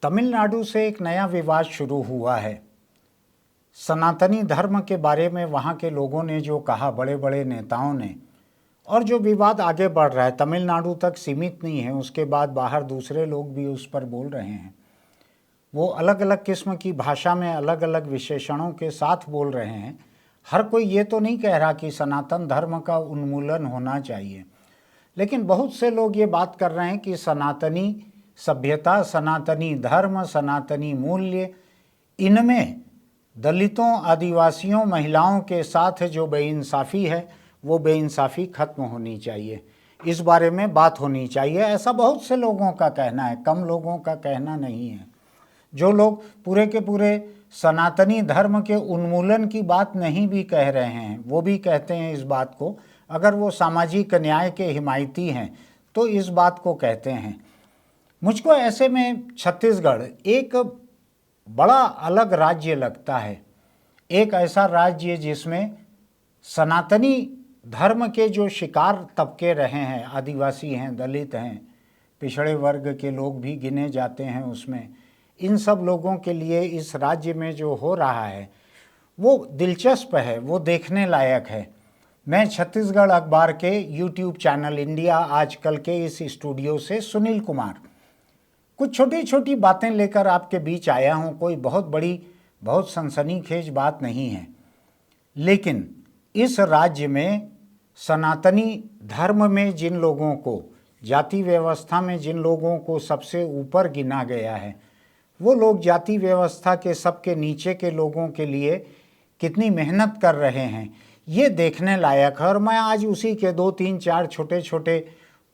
तमिलनाडु से एक नया विवाद शुरू हुआ है। सनातनी धर्म के बारे में वहाँ के लोगों ने जो कहा, बड़े बड़े नेताओं ने, और जो विवाद आगे बढ़ रहा है, तमिलनाडु तक सीमित नहीं है, उसके बाद बाहर दूसरे लोग भी उस पर बोल रहे हैं। वो अलग अलग किस्म की भाषा में अलग अलग विशेषणों के साथ बोल रहे हैं। हर कोई ये तो नहीं कह रहा कि सनातन धर्म का उन्मूलन होना चाहिए, लेकिन बहुत से लोग ये बात कर रहे हैं कि सनातनी सभ्यता, सनातनी धर्म, सनातनी मूल्य, इनमें दलितों, आदिवासियों, महिलाओं के साथ जो बेइंसाफ़ी है वो बेइंसाफ़ी खत्म होनी चाहिए। इस बारे में बात होनी चाहिए, ऐसा बहुत से लोगों का कहना है, कम लोगों का कहना नहीं है। जो लोग पूरे के पूरे सनातनी धर्म के उन्मूलन की बात नहीं भी कह रहे हैं, वो भी कहते हैं इस बात को, अगर वो सामाजिक न्याय के हिमायती हैं तो इस बात को कहते हैं। मुझको ऐसे में छत्तीसगढ़ एक बड़ा अलग राज्य लगता है, एक ऐसा राज्य जिसमें सनातनी धर्म के जो शिकार तबके रहे हैं, आदिवासी हैं, दलित हैं, पिछड़े वर्ग के लोग भी गिने जाते हैं उसमें, इन सब लोगों के लिए इस राज्य में जो हो रहा है वो दिलचस्प है, वो देखने लायक है। मैं छत्तीसगढ़ अखबार के यूट्यूब चैनल इंडिया आजकल के इस स्टूडियो से सुनील कुमार कुछ छोटी छोटी बातें लेकर आपके बीच आया हूँ। कोई बहुत बड़ी, बहुत सनसनीखेज बात नहीं है, लेकिन इस राज्य में सनातनी धर्म में जिन लोगों को, जाति व्यवस्था में जिन लोगों को सबसे ऊपर गिना गया है, वो लोग जाति व्यवस्था के सबके नीचे के लोगों के लिए कितनी मेहनत कर रहे हैं, ये देखने लायक है। और मैं आज उसी के 2, 3, 4 छोटे छोटे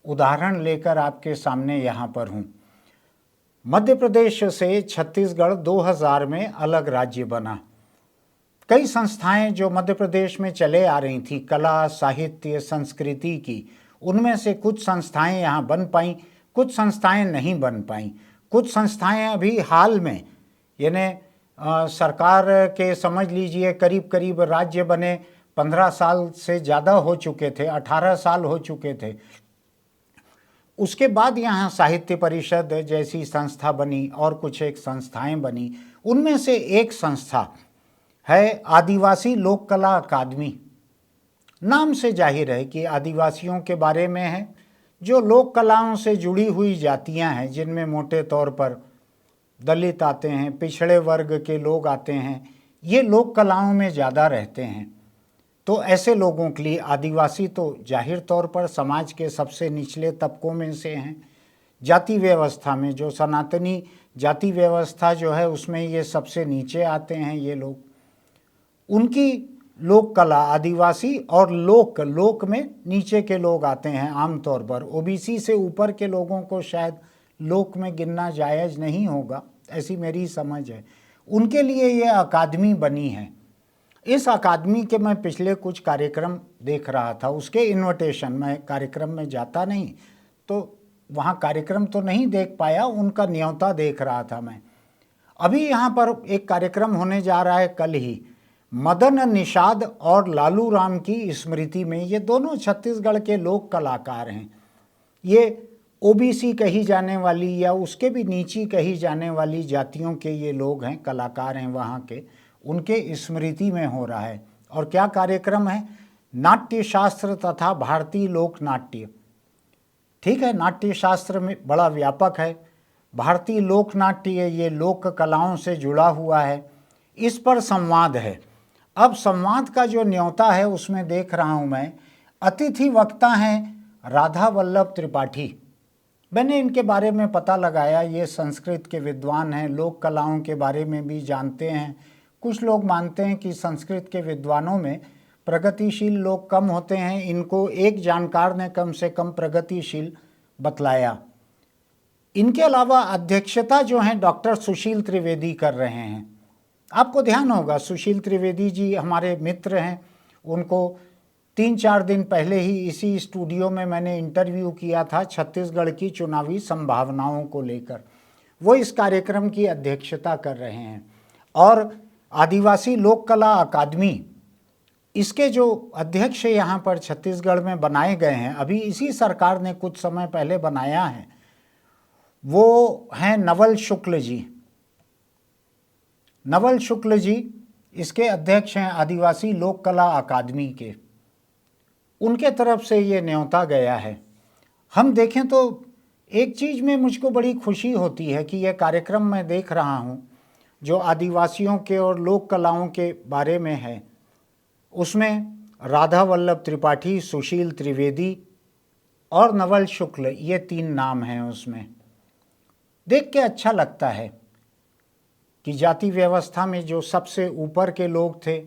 उदाहरण लेकर आपके सामने यहाँ पर हूँ। मध्य प्रदेश से छत्तीसगढ़ 2000 में अलग राज्य बना। कई संस्थाएं जो मध्य प्रदेश में चले आ रही थी, कला, साहित्य, संस्कृति की, उनमें से कुछ संस्थाएं यहाँ बन पाईं, कुछ संस्थाएं नहीं बन पाईं। कुछ संस्थाएं अभी हाल में, यानी सरकार के समझ लीजिए करीब करीब राज्य बने 15 साल से ज़्यादा हो चुके थे, 18 साल हो चुके थे। उसके बाद यहाँ साहित्य परिषद जैसी संस्था बनी और कुछ एक संस्थाएं बनी। उनमें से एक संस्था है आदिवासी लोक कला अकादमी। नाम से जाहिर है कि आदिवासियों के बारे में है, जो लोक कलाओं से जुड़ी हुई जातियां हैं, जिनमें मोटे तौर पर दलित आते हैं, पिछड़े वर्ग के लोग आते हैं, ये लोक कलाओं में ज़्यादा रहते हैं। तो ऐसे लोगों के लिए, आदिवासी तो जाहिर तौर पर समाज के सबसे निचले तबकों में से हैं। जाति व्यवस्था में, जो सनातनी जाति व्यवस्था जो है, उसमें ये सबसे नीचे आते हैं ये लोग। उनकी लोक कला, आदिवासी और लोक में नीचे के लोग आते हैं आमतौर पर। ओबीसी से ऊपर के लोगों को शायद लोक में गिनना जायज़ नहीं होगा, ऐसी मेरी समझ है। उनके लिए ये अकादमी बनी है। इस अकादमी के मैं पिछले कुछ कार्यक्रम देख रहा था, उसके इन्विटेशन, मैं कार्यक्रम में जाता नहीं तो वहाँ कार्यक्रम तो नहीं देख पाया, उनका न्योता देख रहा था मैं। अभी यहाँ पर एक कार्यक्रम होने जा रहा है कल ही, मदन निषाद और लालू राम की स्मृति में। ये दोनों छत्तीसगढ़ के लोक कलाकार हैं। ये ओबीसी कही जाने वाली या उसके भी नीची कही जाने वाली जातियों के ये लोग हैं, कलाकार हैं वहाँ के, उनके स्मृति में हो रहा है। और क्या कार्यक्रम है? नाट्य शास्त्र तथा भारतीय लोक नाट्य। ठीक है, नाट्य शास्त्र में बड़ा व्यापक है, भारतीय लोक नाट्य ये लोक कलाओं से जुड़ा हुआ है, इस पर संवाद है। अब संवाद का जो न्योता है उसमें देख रहा हूँ मैं, अतिथि वक्ता हैं राधा वल्लभ त्रिपाठी। मैंने इनके बारे में पता लगाया, ये संस्कृत के विद्वान हैं, लोक कलाओं के बारे में भी जानते हैं। कुछ लोग मानते हैं कि संस्कृत के विद्वानों में प्रगतिशील लोग कम होते हैं, इनको एक जानकार ने कम से कम प्रगतिशील बतलाया। इनके अलावा अध्यक्षता जो है डॉक्टर सुशील त्रिवेदी कर रहे हैं। आपको ध्यान होगा, सुशील त्रिवेदी जी हमारे मित्र हैं, उनको 3-4 दिन पहले ही इसी स्टूडियो में मैंने इंटरव्यू किया था छत्तीसगढ़ की चुनावी संभावनाओं को लेकर। वो इस कार्यक्रम की अध्यक्षता कर रहे हैं। और आदिवासी लोक कला अकादमी, इसके जो अध्यक्ष यहाँ पर छत्तीसगढ़ में बनाए गए हैं, अभी इसी सरकार ने कुछ समय पहले बनाया है, वो हैं नवल शुक्ल जी। नवल शुक्ल जी इसके अध्यक्ष हैं आदिवासी लोक कला अकादमी के। उनके तरफ से ये न्योता गया है। हम देखें तो एक चीज़ में मुझको बड़ी खुशी होती है कि यह कार्यक्रम मैं देख रहा हूँ जो आदिवासियों के और लोक कलाओं के बारे में है। उसमें राधा वल्लभ त्रिपाठी, सुशील त्रिवेदी और नवल शुक्ल, ये 3 नाम हैं उसमें। देख के अच्छा लगता है कि जाति व्यवस्था में जो सबसे ऊपर के लोग थे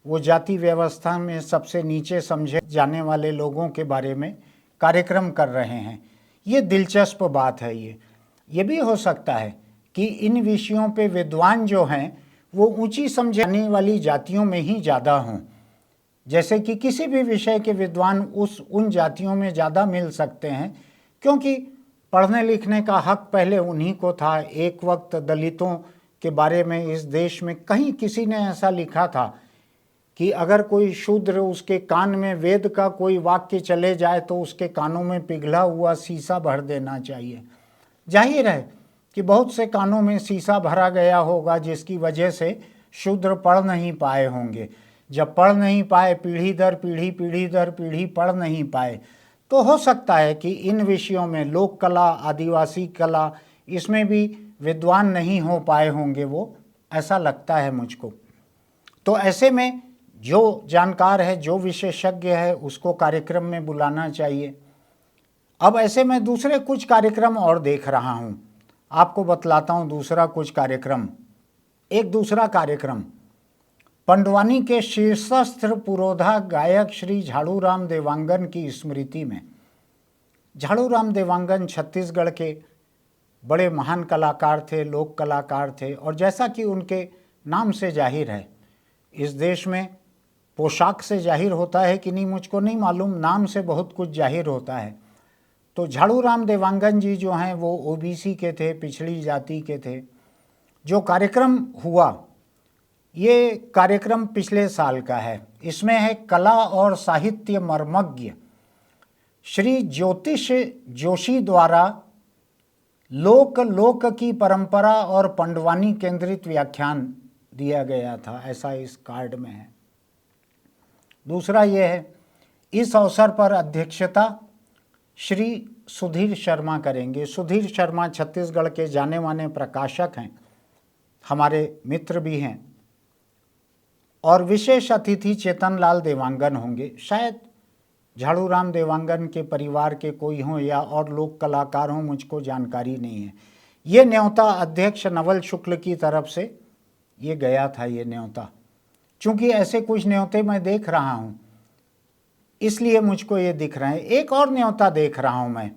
वो जाति व्यवस्था में सबसे नीचे समझे जाने वाले लोगों के बारे में कार्यक्रम कर रहे हैं। ये दिलचस्प बात है। ये भी हो सकता है कि इन विषयों पे विद्वान जो हैं वो ऊंची समझे जाने वाली जातियों में ही ज़्यादा हों। जैसे कि किसी भी विषय के विद्वान उन जातियों में ज़्यादा मिल सकते हैं, क्योंकि पढ़ने लिखने का हक पहले उन्हीं को था। एक वक्त दलितों के बारे में इस देश में कहीं किसी ने ऐसा लिखा था कि अगर कोई शूद्र उसके कान में वेद का कोई वाक्य चले जाए तो उसके कानों में पिघला हुआ शीशा भर देना चाहिए। जाहिर है कि बहुत से कानों में शीशा भरा गया होगा जिसकी वजह से शूद्र पढ़ नहीं पाए होंगे। जब पढ़ नहीं पाए, पीढ़ी दर पीढ़ी, पीढ़ी दर पीढ़ी पढ़ नहीं पाए, तो हो सकता है कि इन विषयों में लोक कला, आदिवासी कला, इसमें भी विद्वान नहीं हो पाए होंगे वो, ऐसा लगता है मुझको। तो ऐसे में जो जानकार है, जो विशेषज्ञ है, उसको कार्यक्रम में बुलाना चाहिए। अब ऐसे में दूसरे कुछ कार्यक्रम और देख रहा हूँ, आपको बतलाता हूँ दूसरा कुछ कार्यक्रम। एक दूसरा कार्यक्रम पंडवानी के शीर्षस्थ पुरोधा गायक श्री झाड़ूराम देवांगन की स्मृति में। झाड़ूराम देवांगन छत्तीसगढ़ के बड़े महान कलाकार थे, लोक कलाकार थे, और जैसा कि उनके नाम से जाहिर है, इस देश में पोशाक से जाहिर होता है कि नहीं मुझको नहीं मालूम, नाम से बहुत कुछ जाहिर होता है। तो झाड़ूराम देवांगन जी जो हैं वो ओबीसी के थे, पिछड़ी जाति के थे। जो कार्यक्रम हुआ, ये कार्यक्रम पिछले साल का है। इसमें है कला और साहित्य मर्मज्ञ श्री ज्योतिष जोशी द्वारा लोक की परंपरा और पंडवानी केंद्रित व्याख्यान दिया गया था, ऐसा इस कार्ड में है। दूसरा ये है, इस अवसर पर अध्यक्षता श्री सुधीर शर्मा करेंगे। सुधीर शर्मा छत्तीसगढ़ के जाने माने प्रकाशक हैं, हमारे मित्र भी हैं। और विशेष अतिथि चेतन लाल देवांगन होंगे। शायद झाड़ूराम देवांगन के परिवार के कोई हों या और लोक कलाकार हों, मुझको जानकारी नहीं है। ये न्योता अध्यक्ष नवल शुक्ल की तरफ से ये गया था। ये न्योता, चूँकि ऐसे कुछ न्योते मैं देख रहा हूँ इसलिए मुझको ये दिख रहे हैं। एक और न्योता देख रहा हूँ मैं,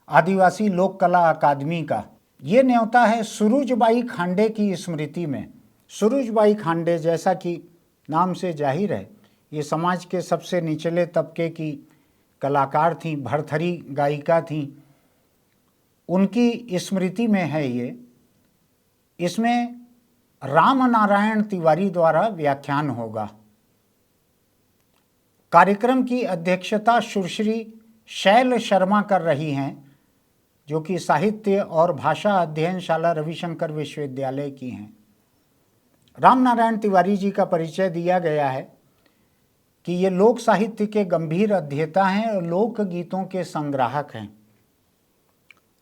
आदिवासी लोक कला अकादमी का। ये न्योता है सुरुजबाई खांडे की स्मृति में। सुरुजबाई खांडे, जैसा कि नाम से जाहिर है, ये समाज के सबसे निचले तबके की कलाकार थीं, भरथरी गायिका थीं। उनकी स्मृति में है ये। इसमें राम नारायण तिवारी द्वारा व्याख्यान होगा। कार्यक्रम की अध्यक्षता सुश्री शैल शर्मा कर रही हैं, जो कि साहित्य और भाषा अध्ययनशाला रविशंकर विश्वविद्यालय की हैं। राम नारायण तिवारी जी का परिचय दिया गया है कि ये लोक साहित्य के गंभीर अध्येता हैं और लोक गीतों के संग्राहक हैं।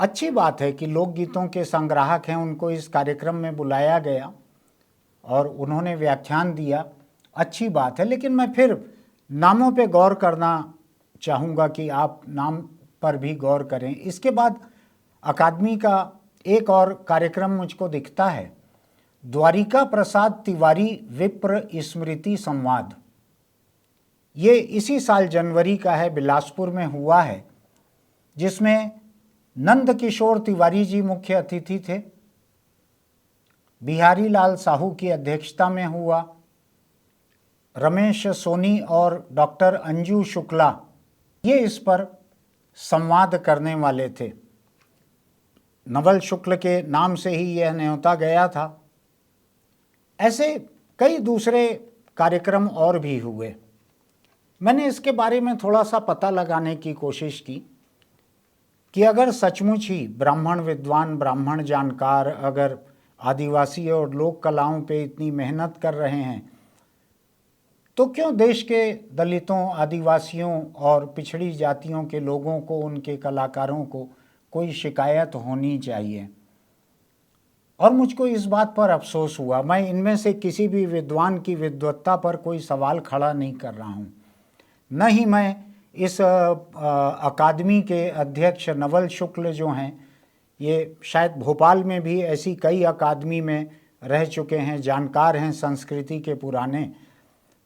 अच्छी बात है कि लोक गीतों के संग्राहक हैं, उनको इस कार्यक्रम में बुलाया गया और उन्होंने व्याख्यान दिया। अच्छी बात है, लेकिन मैं फिर नामों पे गौर करना चाहूँगा कि आप नाम पर भी गौर करें। इसके बाद अकादमी का एक और कार्यक्रम मुझको दिखता है, द्वारिका प्रसाद तिवारी विप्र स्मृति संवाद। ये इसी साल जनवरी का है, बिलासपुर में हुआ है, जिसमें नंद किशोर तिवारी जी मुख्य अतिथि थे। बिहारी लाल साहू की अध्यक्षता में हुआ। रमेश सोनी और डॉक्टर अंजू शुक्ला ये इस पर संवाद करने वाले थे। नवल शुक्ल के नाम से ही यह न्योता गया था। ऐसे कई दूसरे कार्यक्रम और भी हुए। मैंने इसके बारे में थोड़ा सा पता लगाने की कोशिश की कि अगर सचमुच ही ब्राह्मण विद्वान, ब्राह्मण जानकार अगर आदिवासी और लोक कलाओं पे इतनी मेहनत कर रहे हैं, तो क्यों देश के दलितों, आदिवासियों और पिछड़ी जातियों के लोगों को, उनके कलाकारों को कोई शिकायत होनी चाहिए। और मुझको इस बात पर अफसोस हुआ। मैं इनमें से किसी भी विद्वान की विद्वत्ता पर कोई सवाल खड़ा नहीं कर रहा हूँ, न ही मैं इस अकादमी के अध्यक्ष नवल शुक्ल जो हैं, ये शायद भोपाल में भी ऐसी कई अकादमी में रह चुके हैं, जानकार हैं संस्कृति के पुराने।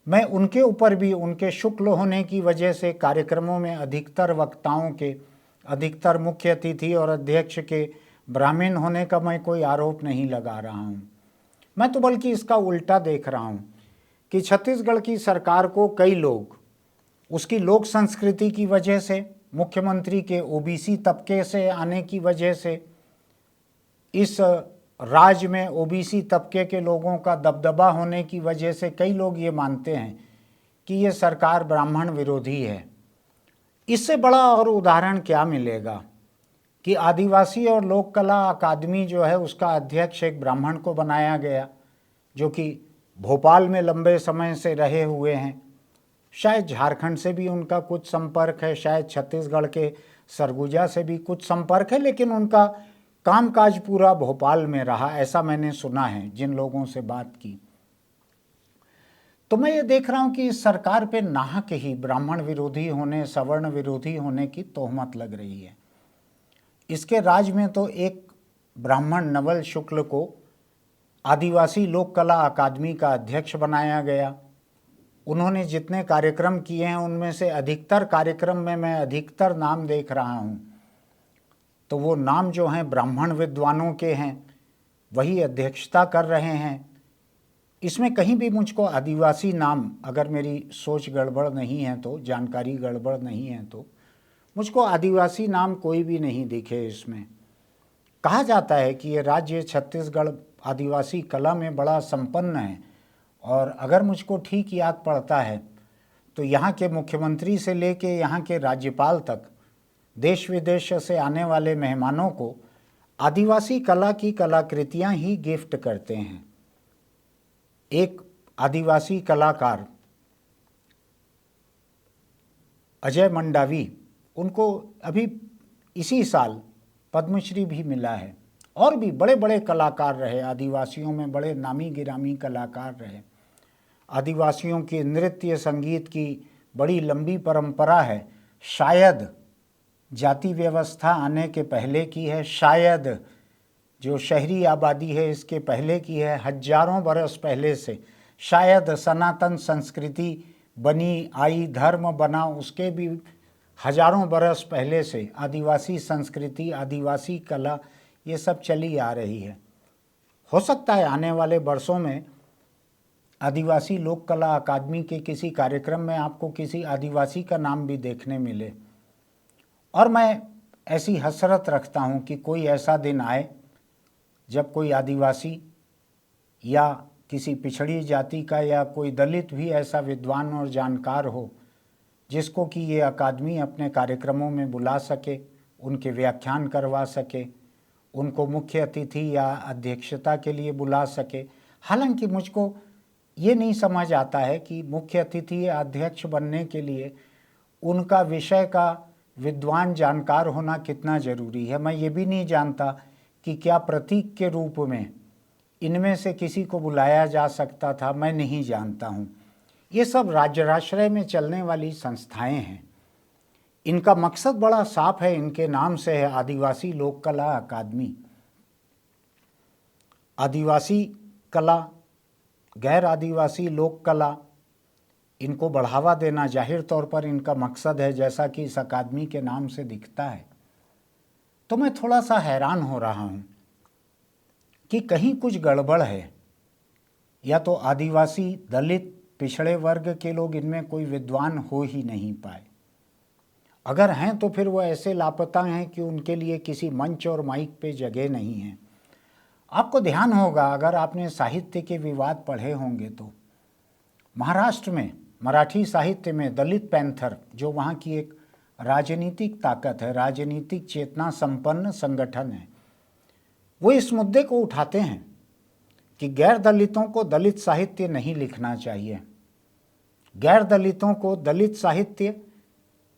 मैं उनके ऊपर भी, उनके शुक्ल होने की वजह से कार्यक्रमों में अधिकतर वक्ताओं के, अधिकतर मुख्य अतिथि और अध्यक्ष के ब्राह्मण होने का मैं कोई आरोप नहीं लगा रहा हूँ। मैं तो बल्कि इसका उल्टा देख रहा हूँ कि छत्तीसगढ़ की सरकार को कई लोग उसकी लोक संस्कृति की वजह से, मुख्यमंत्री के ओबीसी तबके से आने की वजह से, इस राज्य में ओबीसी तबके के लोगों का दबदबा होने की वजह से कई लोग ये मानते हैं कि ये सरकार ब्राह्मण विरोधी है। इससे बड़ा और उदाहरण क्या मिलेगा कि आदिवासी और लोक कला अकादमी जो है उसका अध्यक्ष एक ब्राह्मण को बनाया गया, जो कि भोपाल में लंबे समय से रहे हुए हैं। शायद झारखंड से भी उनका कुछ संपर्क है, शायद छत्तीसगढ़ के सरगुजा से भी कुछ संपर्क है, लेकिन उनका कामकाज पूरा भोपाल में रहा, ऐसा मैंने सुना है जिन लोगों से बात की। तो मैं ये देख रहा हूँ कि इस सरकार पे नाहक ही ब्राह्मण विरोधी होने, सवर्ण विरोधी होने की तोहमत लग रही है। इसके राज्य में तो एक ब्राह्मण नवल शुक्ल को आदिवासी लोक कला अकादमी का अध्यक्ष बनाया गया। उन्होंने जितने कार्यक्रम किए हैं उनमें से अधिकतर कार्यक्रम में मैं अधिकतर नाम देख रहा हूँ, तो वो नाम जो हैं ब्राह्मण विद्वानों के हैं, वही अध्यक्षता कर रहे हैं। इसमें कहीं भी मुझको आदिवासी नाम, अगर मेरी सोच गड़बड़ नहीं है तो, जानकारी गड़बड़ नहीं है तो, मुझको आदिवासी नाम कोई भी नहीं दिखे इसमें। कहा जाता है कि ये राज्य छत्तीसगढ़ आदिवासी कला में बड़ा संपन्न है, और अगर मुझको ठीक याद पड़ता है तो यहाँ के मुख्यमंत्री से लेके यहाँ के राज्यपाल तक देश विदेश से आने वाले मेहमानों को आदिवासी कला की कलाकृतियाँ ही गिफ्ट करते हैं। एक आदिवासी कलाकार अजय मंडावी, उनको अभी इसी साल पद्मश्री भी मिला है, और भी बड़े बड़े कलाकार रहे, आदिवासियों में बड़े नामी गिरामी कलाकार रहे। आदिवासियों की नृत्य संगीत की बड़ी लंबी परंपरा है, शायद जाति व्यवस्था आने के पहले की है, शायद जो शहरी आबादी है इसके पहले की है, हजारों बरस पहले से शायद सनातन संस्कृति बनी, आई, धर्म बना, उसके भी हजारों बरस पहले से आदिवासी संस्कृति, आदिवासी कला ये सब चली आ रही है। हो सकता है आने वाले वर्षों में आदिवासी लोक कला अकादमी के किसी कार्यक्रम में आपको किसी आदिवासी का नाम भी देखने मिले। और मैं ऐसी हसरत रखता हूँ कि कोई ऐसा दिन आए जब कोई आदिवासी या किसी पिछड़ी जाति का या कोई दलित भी ऐसा विद्वान और जानकार हो जिसको कि ये अकादमी अपने कार्यक्रमों में बुला सके, उनके व्याख्यान करवा सके, उनको मुख्य अतिथि या अध्यक्षता के लिए बुला सके। हालांकि मुझको ये नहीं समझ आता है कि मुख्य अतिथि या अध्यक्ष बनने के लिए उनका विषय का विद्वान जानकार होना कितना ज़रूरी है। मैं ये भी नहीं जानता कि क्या प्रतीक के रूप में इनमें से किसी को बुलाया जा सकता था, मैं नहीं जानता हूँ। ये सब राज्याश्रय में चलने वाली संस्थाएं हैं, इनका मकसद बड़ा साफ है, इनके नाम से है आदिवासी लोक कला अकादमी। आदिवासी कला, गैर आदिवासी लोक कला, इनको बढ़ावा देना जाहिर तौर पर इनका मकसद है, जैसा कि इस अकादमी के नाम से दिखता है। तो मैं थोड़ा सा हैरान हो रहा हूँ कि कहीं कुछ गड़बड़ है, या तो आदिवासी, दलित, पिछड़े वर्ग के लोग इनमें कोई विद्वान हो ही नहीं पाए। अगर हैं तो फिर वो ऐसे लापता हैं कि उनके लिए किसी मंच और माइक पे जगह नहीं है। आपको ध्यान होगा, अगर आपने साहित्य के विवाद पढ़े होंगे तो महाराष्ट्र में मराठी साहित्य में दलित पैंथर, जो वहाँ की एक राजनीतिक ताकत है, राजनीतिक चेतना संपन्न संगठन है। वो इस मुद्दे को उठाते हैं कि गैर दलितों को दलित साहित्य नहीं लिखना चाहिए। गैर दलितों को दलित साहित्य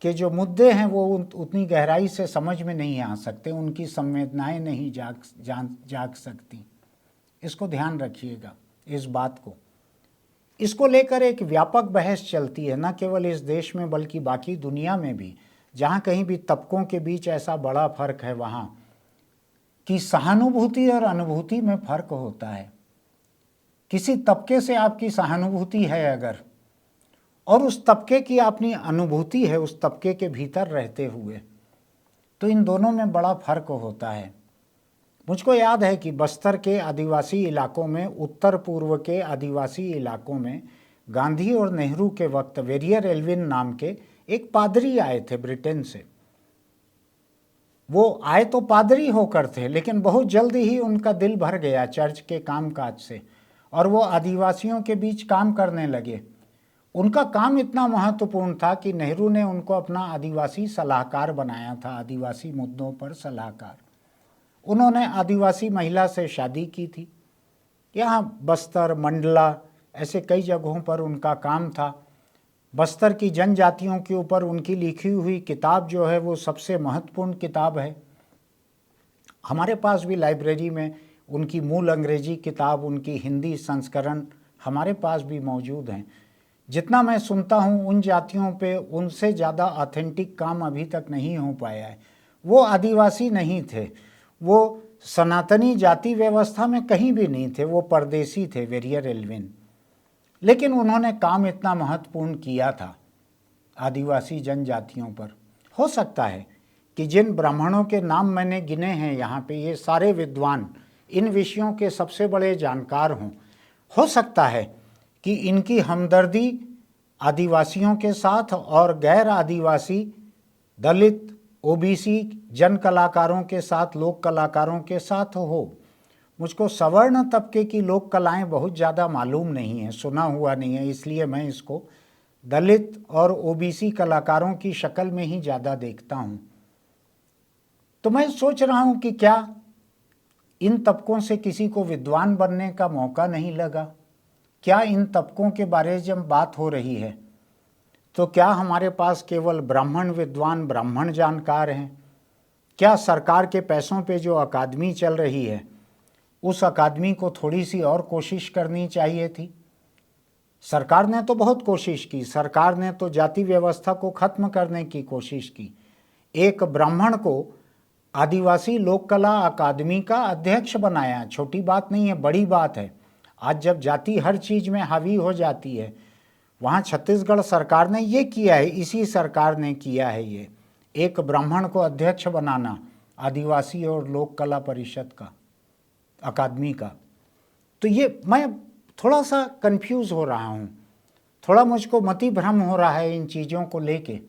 के जो मुद्दे हैं वो उतनी गहराई से समझ में नहीं आ सकते, उनकी संवेदनाएं नहीं जाग सकती। इसको ध्यान रखिएगा, इस बात को। इसको लेकर एक व्यापक बहस चलती है, न केवल इस देश में बल्कि बाकी दुनिया में भी। जहाँ कहीं भी तबकों के बीच ऐसा बड़ा फर्क है वहाँ कि सहानुभूति और अनुभूति में फर्क होता है। किसी तबके से आपकी सहानुभूति है अगर, और उस तबके की अपनी अनुभूति है उस तबके के भीतर रहते हुए, तो इन दोनों में बड़ा फर्क होता है। मुझको याद है कि बस्तर के आदिवासी इलाकों में, उत्तर पूर्व के आदिवासी इलाकों में गांधी और नेहरू के वक्त वेरियर एल्विन नाम के एक पादरी आए थे ब्रिटेन से। वो आए तो पादरी होकर थे, लेकिन बहुत जल्द ही उनका दिल भर गया चर्च के कामकाज से और वो आदिवासियों के बीच काम करने लगे। उनका काम इतना महत्वपूर्ण था कि नेहरू ने उनको अपना आदिवासी सलाहकार बनाया था, आदिवासी मुद्दों पर सलाहकार। उन्होंने आदिवासी महिला से शादी की थी। यहाँ बस्तर, मंडला, ऐसे कई जगहों पर उनका काम था। बस्तर की जनजातियों के ऊपर उनकी लिखी हुई किताब जो है वो सबसे महत्वपूर्ण किताब है। हमारे पास भी लाइब्रेरी में उनकी मूल अंग्रेजी किताब, उनकी हिंदी संस्करण हमारे पास भी मौजूद हैं। जितना मैं सुनता हूँ उन जातियों पे उनसे ज़्यादा ऑथेंटिक काम अभी तक नहीं हो पाया है। वो आदिवासी नहीं थे, वो सनातनी जाति व्यवस्था में कहीं भी नहीं थे, वो परदेसी थे, वेरियर एल्विन। लेकिन उन्होंने काम इतना महत्वपूर्ण किया था आदिवासी जनजातियों पर। हो सकता है कि जिन ब्राह्मणों के नाम मैंने गिने हैं यहाँ पे, ये सारे विद्वान इन विषयों के सबसे बड़े जानकार हों। हो सकता है कि इनकी हमदर्दी आदिवासियों के साथ और गैर आदिवासी, दलित, ओबीसी जन कलाकारों के साथ, लोक कलाकारों के साथ हो। मुझको सवर्ण तबके की लोक कलाएं बहुत ज़्यादा मालूम नहीं है, सुना हुआ नहीं है, इसलिए मैं इसको दलित और ओबीसी कलाकारों की शक्ल में ही ज़्यादा देखता हूँ। तो मैं सोच रहा हूँ कि क्या इन तबकों से किसी को विद्वान बनने का मौका नहीं लगा? क्या इन तबकों के बारे में जब बात हो रही है तो क्या हमारे पास केवल ब्राह्मण विद्वान, ब्राह्मण जानकार हैं? क्या सरकार के पैसों पे जो अकादमी चल रही है उस अकादमी को थोड़ी सी और कोशिश करनी चाहिए थी? सरकार ने तो बहुत कोशिश की, सरकार ने तो जाति व्यवस्था को खत्म करने की कोशिश की। एक ब्राह्मण को आदिवासी लोक कला अकादमी का अध्यक्ष बनाया। छोटी बात नहीं है, बड़ी बात है। आज जब जाति हर चीज़ में हावी हो जाती है, वहाँ छत्तीसगढ़ सरकार ने ये किया है, इसी सरकार ने किया है ये, एक ब्राह्मण को अध्यक्ष बनाना आदिवासी और लोक कला परिषद का, अकादमी का। तो ये मैं थोड़ा सा कंफ्यूज हो रहा हूँ, थोड़ा मुझको मति भ्रम हो रहा है इन चीज़ों को लेके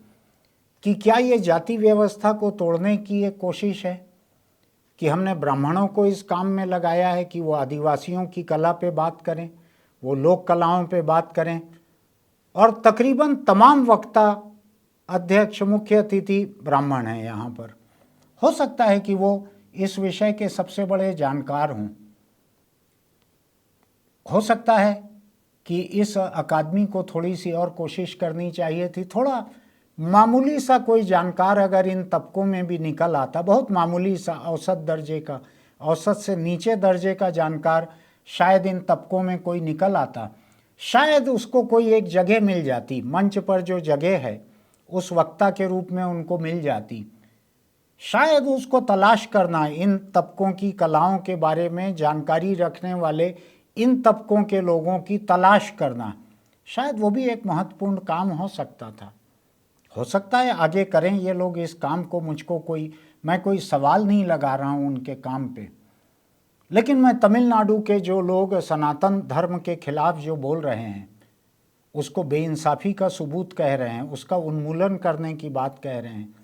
कि क्या ये जाति व्यवस्था को तोड़ने की एक कोशिश है कि हमने ब्राह्मणों को इस काम में लगाया है कि वो आदिवासियों की कला पे बात करें, वो लोक कलाओं पे बात करें, और तकरीबन तमाम वक्ता, अध्यक्ष, मुख्य अतिथि ब्राह्मण हैं यहाँ पर। हो सकता है कि वो इस विषय के सबसे बड़े जानकार हों। हो सकता है कि इस अकादमी को थोड़ी सी और कोशिश करनी चाहिए थी। थोड़ा मामूली सा कोई जानकार अगर इन तबकों में भी निकल आता, बहुत मामूली सा, औसत दर्जे का, औसत से नीचे दर्जे का जानकार शायद इन तबकों में कोई निकल आता, शायद उसको कोई एक जगह मिल जाती, मंच पर जो जगह है उस वक्ता के रूप में उनको मिल जाती। शायद उसको तलाश करना, इन तबकों की कलाओं के बारे में जानकारी रखने वाले इन तबकों के लोगों की तलाश करना, शायद वो भी एक महत्वपूर्ण काम हो सकता था। हो सकता है आगे करें ये लोग इस काम को। मुझको मैं कोई सवाल नहीं लगा रहा हूँ उनके काम पे, लेकिन मैं तमिलनाडु के जो लोग सनातन धर्म के खिलाफ जो बोल रहे हैं, उसको बेइंसाफ़ी का सबूत कह रहे हैं, उसका उन्मूलन करने की बात कह रहे हैं,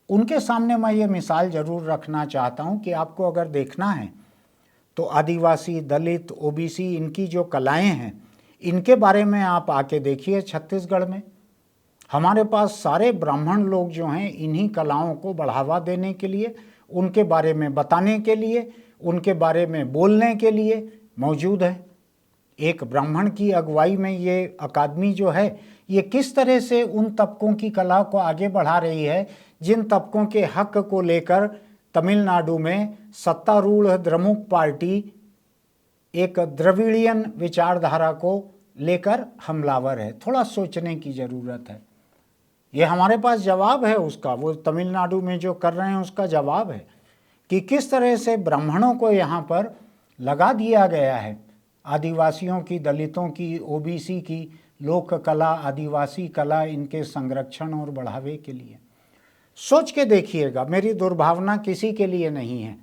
उनके सामने मैं ये मिसाल ज़रूर रखना चाहता हूँ कि आपको अगर देखना है तो आदिवासी, दलित, ओबीसी, इनकी जो कलाएं हैं, इनके बारे में आप आके देखिए छत्तीसगढ़ में। हमारे पास सारे ब्राह्मण लोग जो हैं इन्हीं कलाओं को बढ़ावा देने के लिए, उनके बारे में बताने के लिए, उनके बारे में बोलने के लिए मौजूद है। एक ब्राह्मण की अगुवाई में ये अकादमी जो है ये किस तरह से उन तबकों की कला को आगे बढ़ा रही है जिन तबकों के हक को लेकर तमिलनाडु में सत्तारूढ़ द्रमुक पार्टी एक द्रविड़ियन विचारधारा को लेकर हमलावर है। थोड़ा सोचने की ज़रूरत है। ये हमारे पास जवाब है उसका, वो तमिलनाडु में जो कर रहे हैं उसका जवाब है कि किस तरह से ब्राह्मणों को यहाँ पर लगा दिया गया है। आदिवासियों की, दलितों की, ओबीसी की लोक कला, आदिवासी कला, इनके संरक्षण और बढ़ावे के लिए सोच के देखिएगा। मेरी दुर्भावना किसी के लिए नहीं है।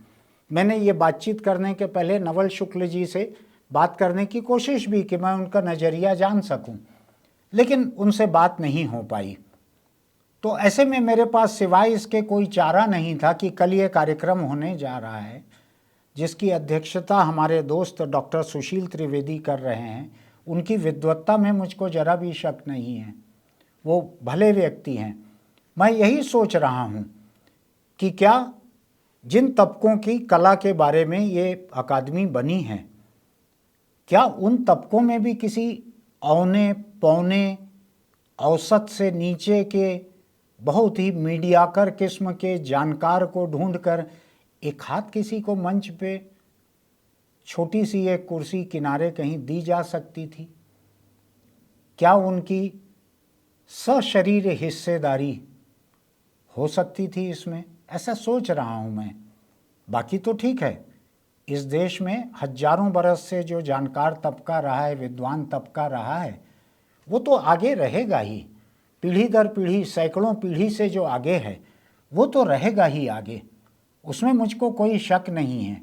मैंने ये बातचीत करने के पहले नवल शुक्ल जी से बात करने की कोशिश भी कि मैं उनका नज़रिया जान सकूं, लेकिन उनसे बात नहीं हो पाई। तो ऐसे में मेरे पास सिवाय इसके कोई चारा नहीं था कि कल ये कार्यक्रम होने जा रहा है जिसकी अध्यक्षता हमारे दोस्त डॉक्टर सुशील त्रिवेदी कर रहे हैं। उनकी विद्वत्ता में मुझको ज़रा भी शक नहीं है, वो भले व्यक्ति हैं। मैं यही सोच रहा हूँ कि क्या जिन तबकों की कला के बारे में ये अकादमी बनी है, क्या उन तबकों में भी किसी औने पौने औसत से नीचे के बहुत ही मीडियाकर किस्म के जानकार को ढूंढकर एक हाथ किसी को मंच पे छोटी सी एक कुर्सी किनारे कहीं दी जा सकती थी? क्या उनकी सशरीर हिस्सेदारी हो सकती थी इसमें? ऐसा सोच रहा हूँ मैं। बाकी तो ठीक है, इस देश में हजारों बरस से जो जानकार तबका रहा है, विद्वान तबका रहा है, वो तो आगे रहेगा ही। पीढ़ी दर पीढ़ी, सैकड़ों पीढ़ी से जो आगे है वो तो रहेगा ही आगे, उसमें मुझको कोई शक नहीं है।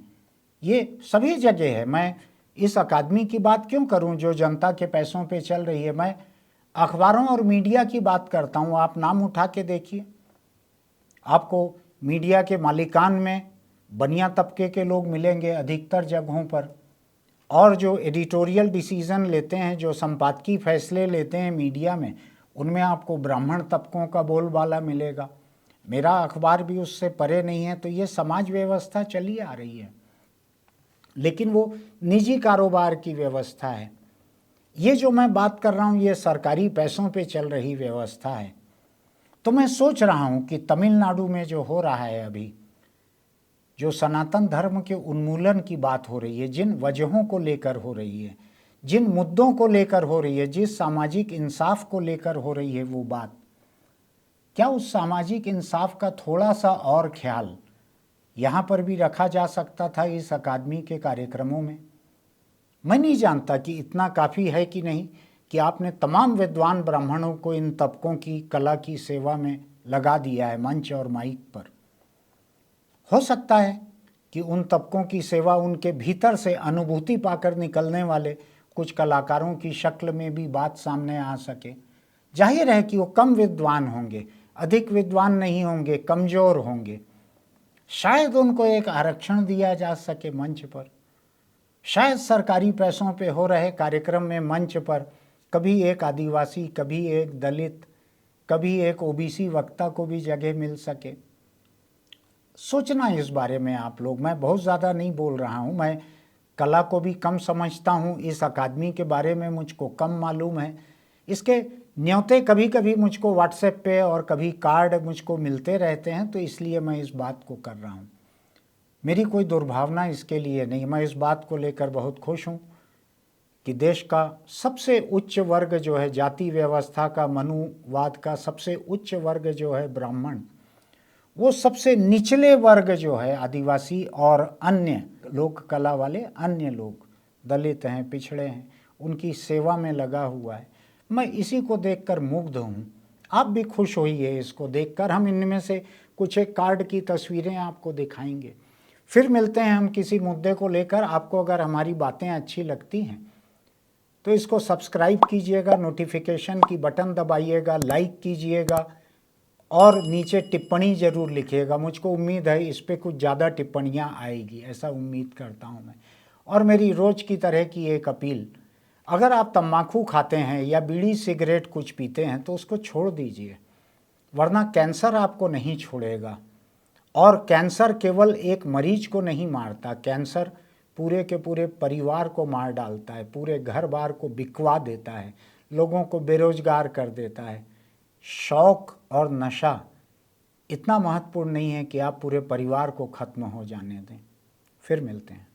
ये सभी जगह है। मैं इस अकादमी की बात क्यों करूं जो जनता के पैसों पे चल रही है? मैं अखबारों और मीडिया की बात करता हूं। आप नाम उठा के देखिए, आपको मीडिया के मालिकान में बनिया तबके के लोग मिलेंगे अधिकतर जगहों पर, और जो एडिटोरियल डिसीज़न लेते हैं, जो संपादकीय फैसले लेते हैं मीडिया में, उनमें आपको ब्राह्मण तबकों का बोलबाला मिलेगा। मेरा अखबार भी उससे परे नहीं है। तो ये समाज व्यवस्था चली आ रही है, लेकिन वो निजी कारोबार की व्यवस्था है। ये जो मैं बात कर रहा हूँ ये सरकारी पैसों पे चल रही व्यवस्था है। तो मैं सोच रहा हूँ कि तमिलनाडु में जो हो रहा है अभी, जो सनातन धर्म के उन्मूलन की बात हो रही है, जिन वजहों को लेकर हो रही है, जिन मुद्दों को लेकर हो रही है, जिस सामाजिक इंसाफ को लेकर हो रही है वो बात, क्या उस सामाजिक इंसाफ का थोड़ा सा और ख्याल यहाँ पर भी रखा जा सकता था इस अकादमी के कार्यक्रमों में? मैं नहीं जानता कि इतना काफ़ी है कि नहीं कि आपने तमाम विद्वान ब्राह्मणों को इन तबकों की कला की सेवा में लगा दिया है मंच और माइक पर। हो सकता है कि उन तबकों की सेवा उनके भीतर से अनुभूति पाकर निकलने वाले कुछ कलाकारों की शक्ल में भी बात सामने आ सके। जाहिर है कि वो कम विद्वान होंगे, अधिक विद्वान नहीं होंगे, कमज़ोर होंगे। शायद उनको एक आरक्षण दिया जा सके मंच पर। शायद सरकारी पैसों पे हो रहे कार्यक्रम में मंच पर कभी एक आदिवासी, कभी एक दलित, कभी एक ओबीसी वक्ता को भी जगह मिल सके। सोचना इस बारे में आप लोग। मैं बहुत ज़्यादा नहीं बोल रहा हूँ, मैं कला को भी कम समझता हूँ, इस अकादमी के बारे में मुझको कम मालूम है। इसके न्योते कभी कभी मुझको व्हाट्सएप पे और कभी कार्ड मुझको मिलते रहते हैं, तो इसलिए मैं इस बात को कर रहा हूँ। मेरी कोई दुर्भावना इसके लिए नहीं। मैं इस बात को लेकर बहुत खुश हूँ कि देश का सबसे उच्च वर्ग जो है, जाति व्यवस्था का, मनुवाद का सबसे उच्च वर्ग जो है ब्राह्मण, वो सबसे निचले वर्ग जो है आदिवासी और अन्य लोक कला वाले अन्य लोग, दलित हैं, पिछड़े हैं, उनकी सेवा में लगा हुआ है। मैं इसी को देखकर मुग्ध हूँ। आप भी खुश होइए इसको देखकर। हम इनमें से कुछ एक कार्ड की तस्वीरें आपको दिखाएंगे। फिर मिलते हैं हम किसी मुद्दे को लेकर। आपको अगर हमारी बातें अच्छी लगती हैं तो इसको सब्सक्राइब कीजिएगा, नोटिफिकेशन की बटन दबाइएगा, लाइक कीजिएगा और नीचे टिप्पणी ज़रूर लिखिएगा। मुझको उम्मीद है इस पे कुछ ज़्यादा टिप्पणियाँ आएगी, ऐसा उम्मीद करता हूँ मैं। और मेरी रोज़ की तरह की एक अपील, अगर आप तम्बाकू खाते हैं या बीड़ी सिगरेट कुछ पीते हैं तो उसको छोड़ दीजिए, वरना कैंसर आपको नहीं छोड़ेगा। और कैंसर केवल एक मरीज को नहीं मारता, कैंसर पूरे के पूरे परिवार को मार डालता है, पूरे घर बार को बिकवा देता है, लोगों को बेरोजगार कर देता है। शौक और नशा इतना महत्वपूर्ण नहीं है कि आप पूरे परिवार को खत्म हो जाने दें। फिर मिलते हैं।